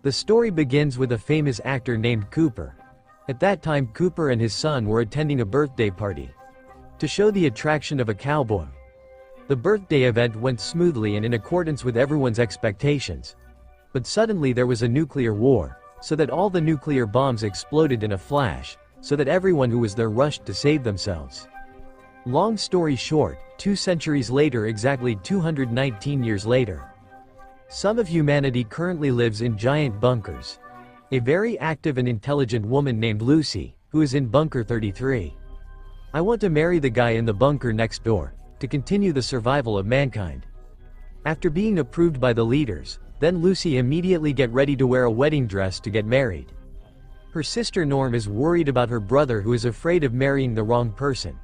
The story begins with a famous actor named Cooper. At that time Cooper and his son were attending a birthday party to show the attraction of a cowboy. The birthday event went smoothly and in accordance with everyone's expectations. But suddenly there was a nuclear war, so that all the nuclear bombs exploded in a flash, so that everyone who was there rushed to save themselves. Long story short, 2 centuries later, exactly 219 years later, some of humanity currently lives in giant bunkers. A very active and intelligent woman named Lucy, who is in bunker 33. I want to marry the guy in the bunker next door, to continue the survival of mankind. After being approved by the leaders, then Lucy immediately get ready to wear a wedding dress to get married. Her sister Norm is worried about her brother who is afraid of marrying the wrong person.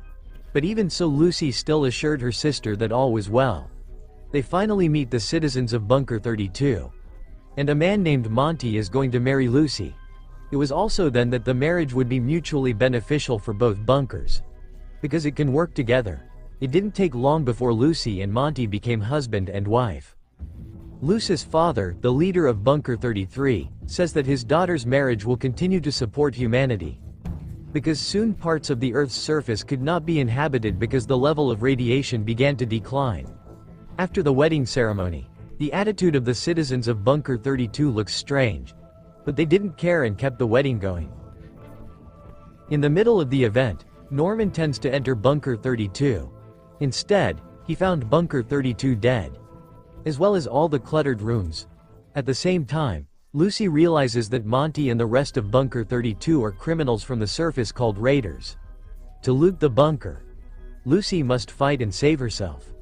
But even so Lucy still assured her sister that all was well. They finally meet the citizens of bunker 32. And a man named Monty is going to marry Lucy. It was also then that the marriage would be mutually beneficial for both bunkers, because it can work together. It didn't take long before Lucy and Monty became husband and wife. Lucy's father, the leader of bunker 33, says that his daughter's marriage will continue to support humanity, because soon parts of the Earth's surface could not be inhabited because the level of radiation began to decline. After the wedding ceremony, the attitude of the citizens of bunker 32 looks strange, but they didn't care and kept the wedding going. In the middle of the event, Norm intends to enter bunker 32. Instead, he found bunker 32 dead, as well as all the cluttered rooms. At the same time, Lucy realizes that Monty and the rest of bunker 32 are criminals from the surface called raiders. To loot the bunker, Lucy must fight and save herself.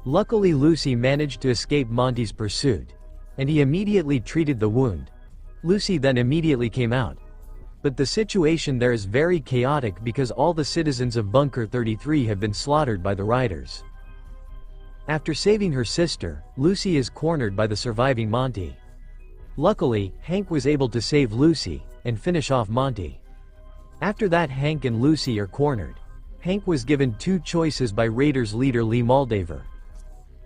Luckily Lucy managed to escape Monty's pursuit, and he immediately treated the wound. Lucy then immediately came out. But the situation there is very chaotic because all the citizens of bunker 33 have been slaughtered by the raiders. After saving her sister, Lucy is cornered by the surviving Monty. Luckily, Hank was able to save Lucy and finish off Monty. After that Hank and Lucy are cornered. Hank was given 2 choices by Raiders leader Lee Moldaver.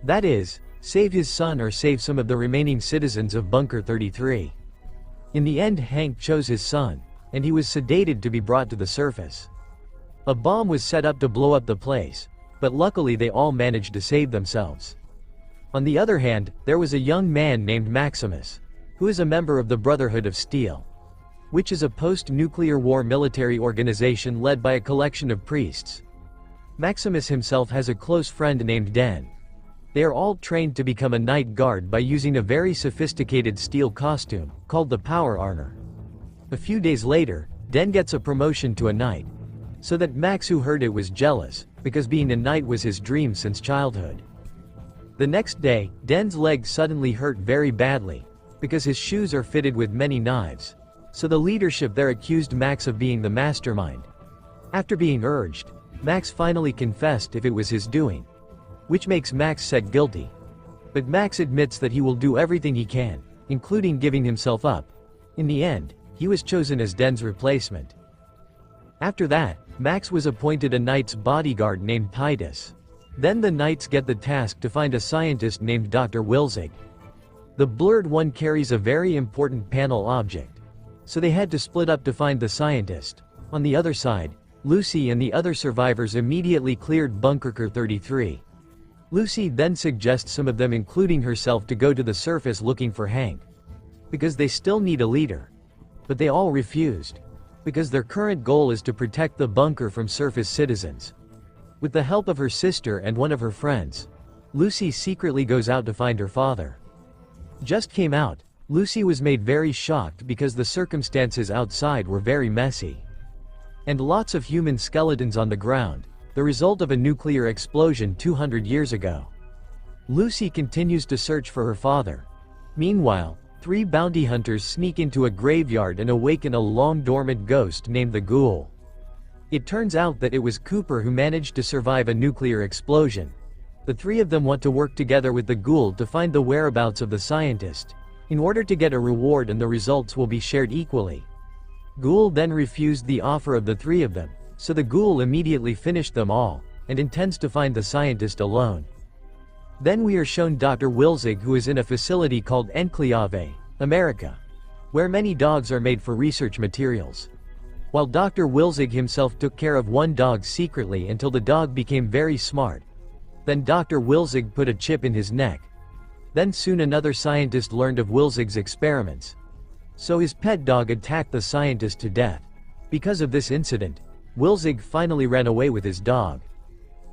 That is, save his son or save some of the remaining citizens of bunker 33. In the end Hank chose his son, and he was sedated to be brought to the surface. A bomb was set up to blow up the place, but luckily they all managed to save themselves. On the other hand, there was a young man named Maximus, who is a member of the Brotherhood of Steel, which is a post-nuclear war military organization led by a collection of priests. Maximus himself has a close friend named Den. They are all trained to become a night guard by using a very sophisticated steel costume, called the power armor. A few days later, Den gets a promotion to a knight, so that Max, who heard it, was jealous, because being a knight was his dream since childhood. The next day, Den's leg suddenly hurt very badly, because his shoes are fitted with many knives. So the leadership there accused Max of being the mastermind. After being urged, Max finally confessed if it was his doing, which makes Max set guilty. But Max admits that he will do everything he can, including giving himself up. In the end, he was chosen as Den's replacement. After that, Max was appointed a knight's bodyguard named Titus. Then the knights get the task to find a scientist named Dr. Wilzig. The blurred one carries a very important panel object, so they had to split up to find the scientist. On the other side, Lucy and the other survivors immediately cleared bunker 33. Lucy then suggests some of them, including herself, to go to the surface looking for Hank, because they still need a leader. But they all refused, because their current goal is to protect the bunker from surface citizens. With the help of her sister and one of her friends, Lucy secretly goes out to find her father. Just came out, Lucy was made very shocked because the circumstances outside were very messy. And lots of human skeletons on the ground, the result of a nuclear explosion 200 years ago. Lucy continues to search for her father. Meanwhile, 3 bounty hunters sneak into a graveyard and awaken a long-dormant ghost named the Ghoul. It turns out that it was Cooper who managed to survive a nuclear explosion. The 3 of them want to work together with the Ghoul to find the whereabouts of the scientist, in order to get a reward, and the results will be shared equally. Ghoul then refused the offer of the 3 of them, so the Ghoul immediately finished them all, and intends to find the scientist alone. Then we are shown Dr. Wilzig, who is in a facility called Enclave, America, where many dogs are made for research materials. While Dr. Wilzig himself took care of one dog secretly until the dog became very smart. Then Dr. Wilzig put a chip in his neck. Then soon another scientist learned of Wilzig's experiments. So his pet dog attacked the scientist to death. Because of this incident, Wilzig finally ran away with his dog.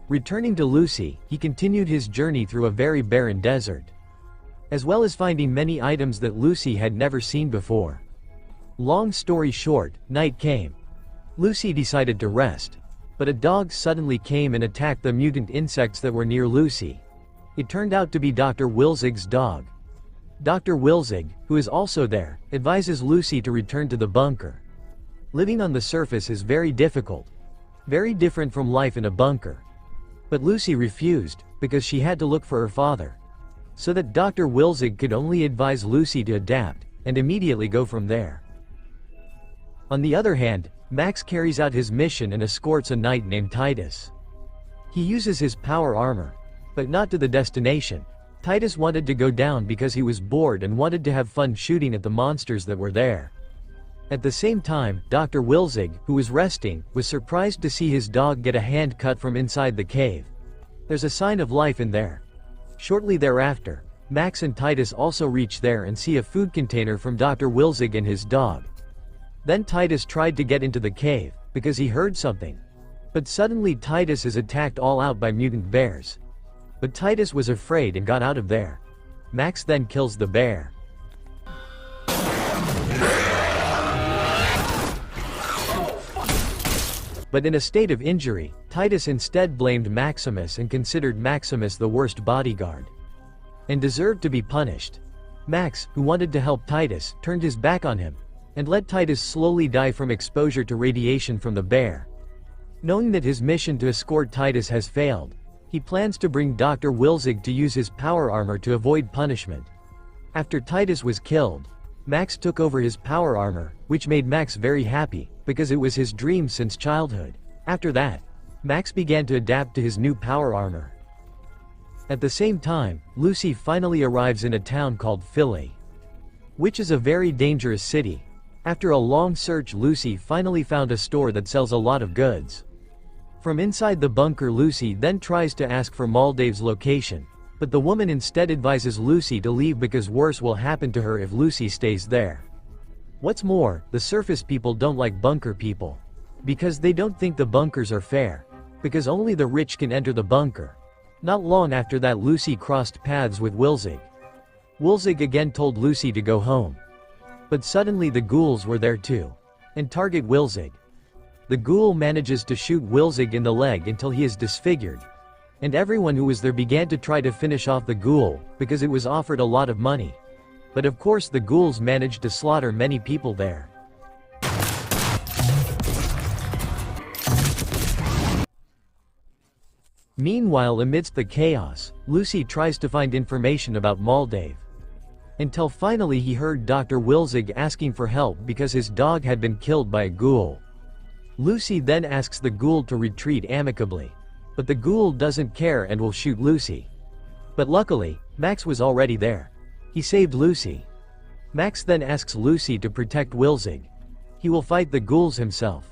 Returning to Lucy, he continued his journey through a very barren desert, as well as finding many items that Lucy had never seen before. Long story short, night came. Lucy decided to rest, but a dog suddenly came and attacked the mutant insects that were near Lucy. It turned out to be Dr. Wilzig's dog. Dr. Wilzig, who is also there, advises Lucy to return to the bunker. Living on the surface is very difficult, very different from life in a bunker. But Lucy refused, because she had to look for her father. So that Dr. Wilzig could only advise Lucy to adapt, and immediately go from there. On the other hand, Max carries out his mission and escorts a knight named Titus. He uses his power armor, but not to the destination. Titus wanted to go down because he was bored and wanted to have fun shooting at the monsters that were there. At the same time, Dr. Wilzig, who was resting, was surprised to see his dog get a hand cut from inside the cave. There's a sign of life in there. Shortly thereafter, Max and Titus also reach there and see a food container from Dr. Wilzig and his dog. Then Titus tried to get into the cave, because he heard something. But suddenly Titus is attacked all out by mutant bears. But Titus was afraid and got out of there. Max then kills the bear. But in a state of injury, Titus instead blamed Maximus and considered Maximus the worst bodyguard, and deserved to be punished. Max, who wanted to help Titus, turned his back on him, and let Titus slowly die from exposure to radiation from the bear. Knowing that his mission to escort Titus has failed, he plans to bring Dr. Wilzig to use his power armor to avoid punishment. After Titus was killed, Max took over his power armor, which made Max very happy, because it was his dream since childhood. After that, Max began to adapt to his new power armor. At the same time, Lucy finally arrives in a town called Philly, which is a very dangerous city. After a long search, Lucy finally found a store that sells a lot of goods. From inside the bunker, Lucy then tries to ask for Moldave's location, but the woman instead advises Lucy to leave because worse will happen to her if Lucy stays there. What's more, the surface people don't like bunker people, because they don't think the bunkers are fair, because only the rich can enter the bunker. Not long after that, Lucy crossed paths with Wilzig. Wilzig again told Lucy to go home. But suddenly the ghouls were there too, and target Wilzig. The ghoul manages to shoot Wilzig in the leg until he is disfigured, and everyone who was there began to try to finish off the ghoul, because it was offered a lot of money. But of course the ghouls managed to slaughter many people there. Meanwhile, amidst the chaos, Lucy tries to find information about Moldave. Until finally he heard Dr. Wilzig asking for help because his dog had been killed by a ghoul. Lucy then asks the ghoul to retreat amicably. But the ghoul doesn't care and will shoot Lucy. But luckily, Max was already there. He saved Lucy. Max then asks Lucy to protect Wilzig. He will fight the ghouls himself.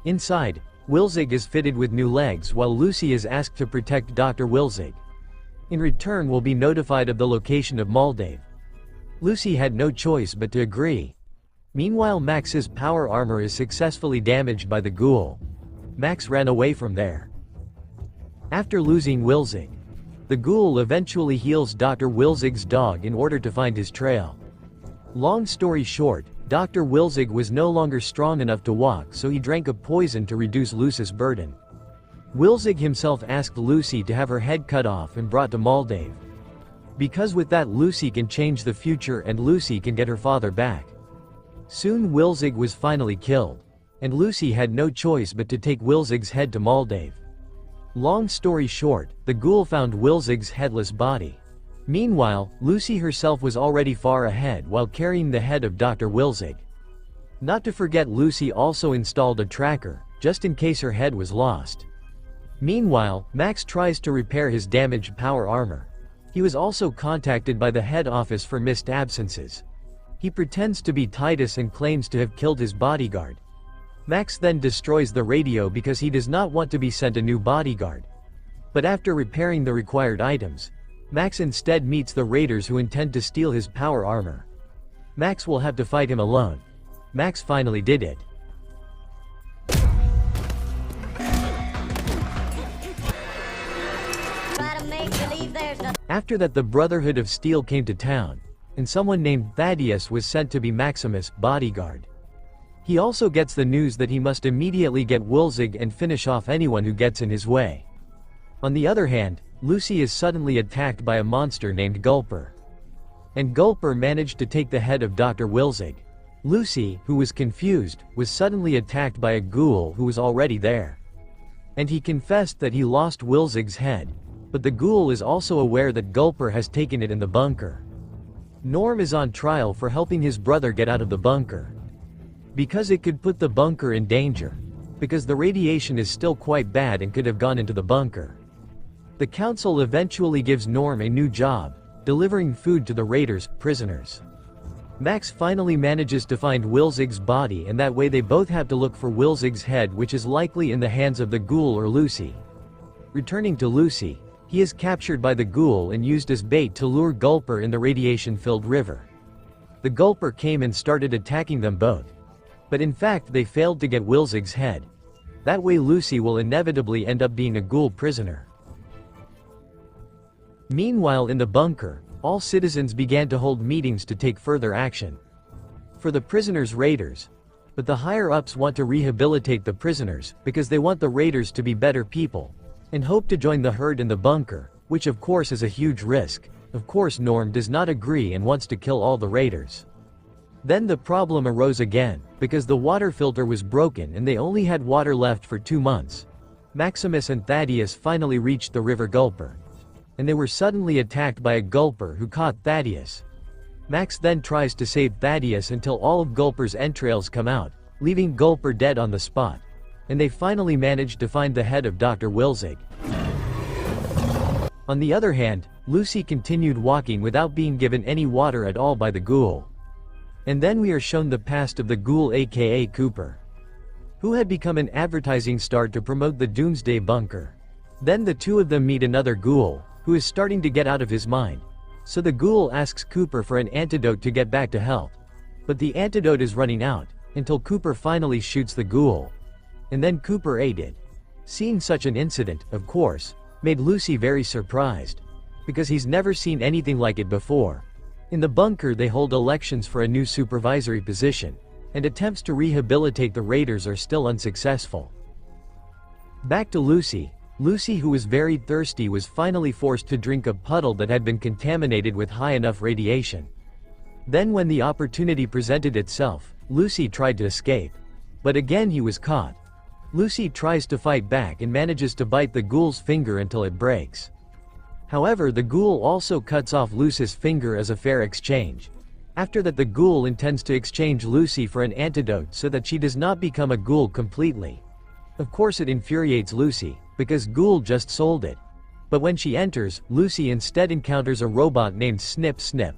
Inside, Wilzig is fitted with new legs while Lucy is asked to protect Dr. Wilzig. In return, will be notified of the location of Moldave. Lucy had no choice but to agree. Meanwhile, Max's power armor is successfully damaged by the ghoul. Max ran away from there. After losing Wilzig, the ghoul eventually heals Dr. Wilzig's dog in order to find his trail. Long story short, Dr. Wilzig was no longer strong enough to walk, so he drank a poison to reduce Lucy's burden. Wilzig himself asked Lucy to have her head cut off and brought to Moldave. Because with that, Lucy can change the future and Lucy can get her father back. Soon Wilzig was finally killed, and Lucy had no choice but to take Wilzig's head to Moldave. Long story short, the ghoul found Wilzig's headless body. Meanwhile, Lucy herself was already far ahead while carrying the head of Dr. Wilzig. Not to forget, Lucy also installed a tracker, just in case her head was lost. Meanwhile, Max tries to repair his damaged power armor. He was also contacted by the head office for missed absences. He pretends to be Titus and claims to have killed his bodyguard. Max then destroys the radio because he does not want to be sent a new bodyguard. But after repairing the required items, Max instead meets the raiders who intend to steal his power armor. Max will have to fight him alone. Max finally did it. After that, the Brotherhood of Steel came to town, and someone named Thaddeus was sent to be Maximus' bodyguard. He also gets the news that he must immediately get Wilzig and finish off anyone who gets in his way. On the other hand, Lucy is suddenly attacked by a monster named Gulper. And Gulper managed to take the head of Dr. Wilzig. Lucy, who was confused, was suddenly attacked by a ghoul who was already there. And he confessed that he lost Wilzig's head, but the ghoul is also aware that Gulper has taken it in the bunker. Norm is on trial for helping his brother get out of the bunker. Because it could put the bunker in danger. Because the radiation is still quite bad and could have gone into the bunker. The council eventually gives Norm a new job, delivering food to the raiders' prisoners. Max finally manages to find Wilzig's body, and that way they both have to look for Wilzig's head, which is likely in the hands of the ghoul or Lucy. Returning to Lucy, he is captured by the ghoul and used as bait to lure Gulper in the radiation-filled river. The Gulper came and started attacking them both. But in fact they failed to get Wilzig's head. That way Lucy will inevitably end up being a ghoul prisoner. Meanwhile in the bunker, all citizens began to hold meetings to take further action. For the prisoners' raiders. But the higher-ups want to rehabilitate the prisoners, because they want the raiders to be better people, and hope to join the herd in the bunker, which of course is a huge risk. Of course Norm does not agree and wants to kill all the raiders. Then the problem arose again, because the water filter was broken and they only had water left for 2 months. Maximus and Thaddeus finally reached the river Gulper. And they were suddenly attacked by a Gulper who caught Thaddeus. Max then tries to save Thaddeus until all of Gulper's entrails come out, leaving Gulper dead on the spot. And they finally manage to find the head of Dr. Wilzig. On the other hand, Lucy continued walking without being given any water at all by the ghoul. And then we are shown the past of the ghoul, aka Cooper, who had become an advertising star to promote the Doomsday Bunker. Then the two of them meet another ghoul, who is starting to get out of his mind. So the ghoul asks Cooper for an antidote to get back to health. But the antidote is running out, until Cooper finally shoots the ghoul. And then Cooper ate it. Seeing such an incident, of course, made Lucy very surprised. Because he's never seen anything like it before. In the bunker they hold elections for a new supervisory position, and attempts to rehabilitate the raiders are still unsuccessful. Back to Lucy. Lucy, who was very thirsty, was finally forced to drink a puddle that had been contaminated with high enough radiation. Then when the opportunity presented itself, Lucy tried to escape. But again he was caught. Lucy tries to fight back and manages to bite the ghoul's finger until it breaks. However, the ghoul also cuts off Lucy's finger as a fair exchange. After that the ghoul intends to exchange Lucy for an antidote so that she does not become a ghoul completely. Of course it infuriates Lucy, because Ghoul just sold it. But when she enters, Lucy instead encounters a robot named Snip Snip.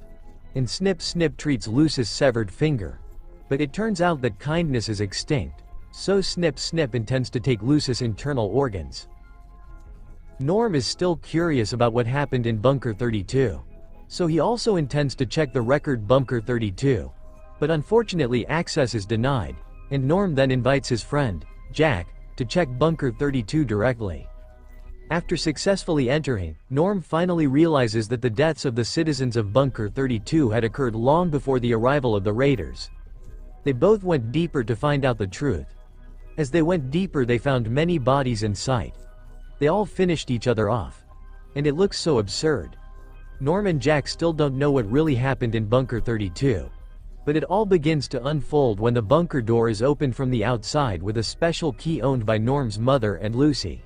And Snip Snip treats Lucy's severed finger. But it turns out that kindness is extinct. So Snip Snip intends to take Lucy's internal organs. Norm is still curious about what happened in Bunker 32. So he also intends to check the record Bunker 32. But unfortunately access is denied, and Norm then invites his friend, Jack, to check Bunker 32 directly. After successfully entering, Norm finally realizes that the deaths of the citizens of Bunker 32 had occurred long before the arrival of the raiders. They both went deeper to find out the truth. As they went deeper they found many bodies in sight. They all finished each other off. And it looks so absurd. Norm and Jack still don't know what really happened in Bunker 32. But it all begins to unfold when the bunker door is opened from the outside with a special key owned by Norm's mother and Lucy.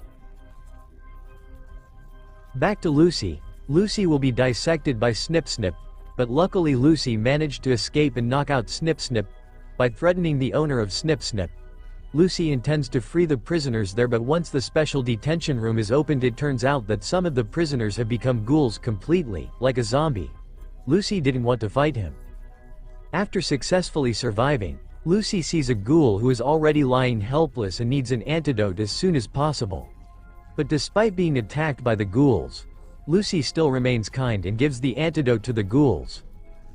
Back to Lucy. Lucy will be dissected by Snip Snip, but luckily Lucy managed to escape and knock out Snip Snip by threatening the owner of Snip Snip. Lucy intends to free the prisoners there, but once the special detention room is opened, it turns out that some of the prisoners have become ghouls completely, like a zombie. Lucy didn't want to fight him. After successfully surviving, Lucy sees a ghoul who is already lying helpless and needs an antidote as soon as possible. But despite being attacked by the ghouls, Lucy still remains kind and gives the antidote to the ghouls.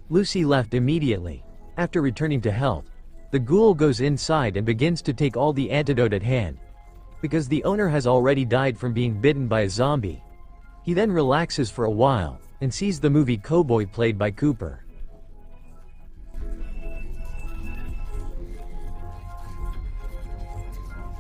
Lucy left immediately. After returning to health, the ghoul goes inside and begins to take all the antidote at hand. Because the owner has already died from being bitten by a zombie, he then relaxes for a while and sees the movie Cowboy played by Cooper.